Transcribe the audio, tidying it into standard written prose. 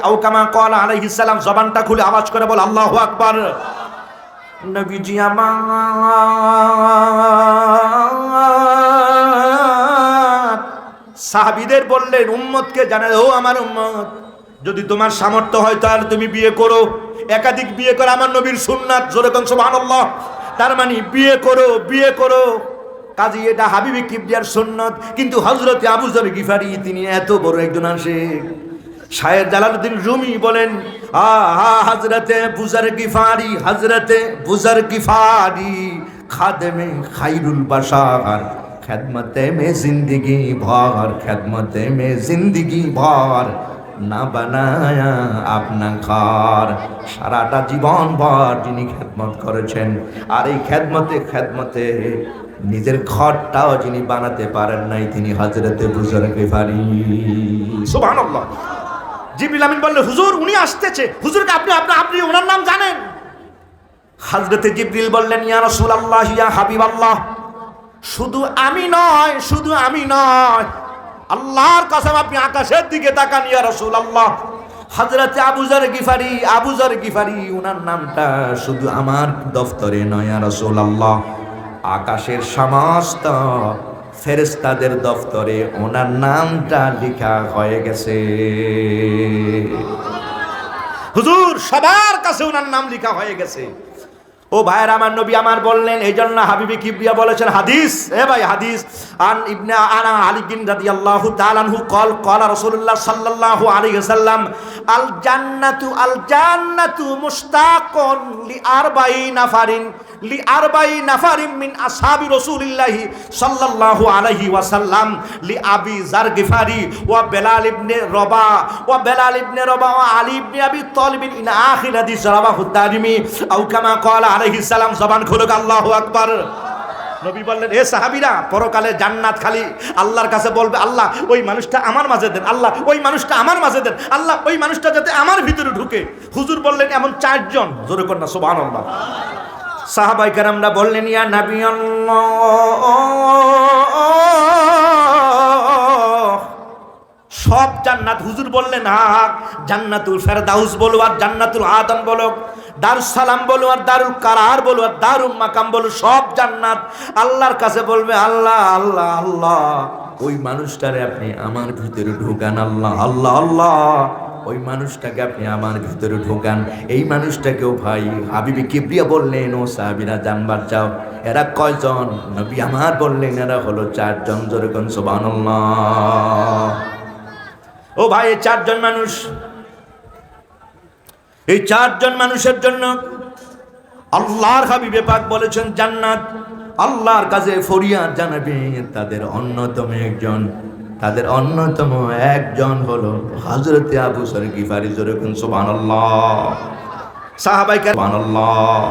আও কামা ক্বালা আলাইহিস সালাম, জবানটা খুলে আওয়াজ করে বল আল্লাহু আকবার। নবীজি আমার সাহাবীদের বললেন, উম্মতকে জানালে, ও আমার উম্মত, যদি তোমার সামর্থ্য হয় তাহলে তুমি বিয়ে করো, একাধিক বিয়ে করো, আমার নবীর সুন্নাত, জোরে কোন সুবহানাল্লাহ। তার মানে বিয়ে করো, বিয়ে করো, কাজী এটা হাবিবে কিবরিয়ার সুন্নাত। কিন্তু হযরতে আবু যর গিফারি তিনি এত বড় একজন আশিক। শায়ের জালালউদ্দিন রুমি বলেন, হযরতে বুজার গিফারি, হযরতে বুজার গিফারি খাদেমে খায়রুল বাশার, খেদমতে মে জিंदगी ভর, খেদমতে মে জিंदगी ভর, না বানায়া আপনা ঘর। সারাটা জীবন ভর যিনি খেদমত করেছেন, আর এই খেদমতে নিজের ঘরটাও যিনি বানাতে পারেন নাই, তিনি হযরতে বুজর গিফারি। সুবহানাল্লাহ। জিবরিল আমিন বললেন, হুজুর উনি আসতেছে, হুজুরকে আপনি ওনার নাম জানেন? হযরতে জিবরিল বললেন, ইয়া রাসূলুল্লাহ, ইয়া হাবিবাল্লাহ, শুধু আমি নয়, আল্লাহর কসম আপনি আকাশের দিকে তাকান ইয়া রাসূলুল্লাহ। হযরতে আবু যর গিফারি ওনার নামটা শুধু আমার দফতরে নয় ইয়া রাসূলুল্লাহ, আকাশের সমস্ত ফেরেশতাদের দফতরে ওনার নামটা লেখা হয়ে গেছে। হুজুর সবার কাছে ওনার নাম লেখা হয়ে গেছে। ও ভাইয়ের আমার, নবী আমার বললেন, এই জন্য হাবিবে কিবরিয়া বলেছেন, হাদিস, ভাই হাদিস, আন ইবনে আলী রাদিয়াল্লাহু তাআলা আনহু ক্বালা রাসূলুল্লাহ সাল্লাল্লাহু আলাইহি ওয়াসাল্লাম, আল জান্নাতু মুশতাকুন লি আরবাঈন নাফারিন মিন আসহাবি রাসূলিল্লাহি সাল্লাল্লাহু আলাইহি ওয়াসাল্লাম, লি আবি যার গিফারি ওয়া বেলাল ইবনে রবাহ ওয়া আলী ইবনে আবি তালিব ইন আখির হাদিস রাওয়াহু তারমিজি আও কামা ক্বালা আলাইহিস সালাম। জবান খুলুক, আল্লাহু আকবার। নবী বললেন, হে সাহাবীরা, পরকালে জান্নাত খালি আল্লাহর কাছে বলবে, আল্লাহ ওই মানুষটা আমার মাঝে দেন, আল্লাহ ওই মানুষটা আমার মাঝে দেন, আল্লাহ ওই মানুষটা যাতে আমার ভিতরে ঢুকে। হুজুর বললেন, এমন 4 জন, জোরে কর না সুবহানাল্লাহ। সাহাবায়ে কেরামরা বললেন, ইয়া নবী আল্লাহ, সব জান্নাত? হুজুর বললেন, হ্যাঁ, জান্নাতুল ফেরদাউস বলো, আর জান্নাতুল আদম বলো, দারুস সালাম বলো, আর দারুল কারার বলো, আর দারুল মাকাম বলো, সব জান্নাত। আল্লাহর কাছে বলবে, আল্লাহ আল্লাহ আল্লাহ ওই মানুষটারে আপনি আমার ভিতরে ঢোকান, আল্লাহ আল্লাহ আল্লাহ ওই মানুষটাকে আপনি আমার ভিতরে ঢোকান। এই মানুষটাকেও ভাই হাবিবে কিবরিয়া বললেন, ও সাহাবীরা জানবার চাও এরা কয়জন? নবী আমার বললেন, এরা হলো 4 জন। জোরে কোন সুবহানাল্লাহ। ও ভাই, এই 4 জন মানুষ, এই 4 জন মানুষের জন্য আল্লাহর হাবিবে পাক বলেছেন জান্নাত। আল্লাহর কাছে ফরিয়াদ জানাবে, তাদের অন্যতম একজন হলো হযরতে আবু যর গিফারি। জোরে কোন সুবহানাল্লাহ। সাহাবায়ে কেরাম সুবহানাল্লাহ।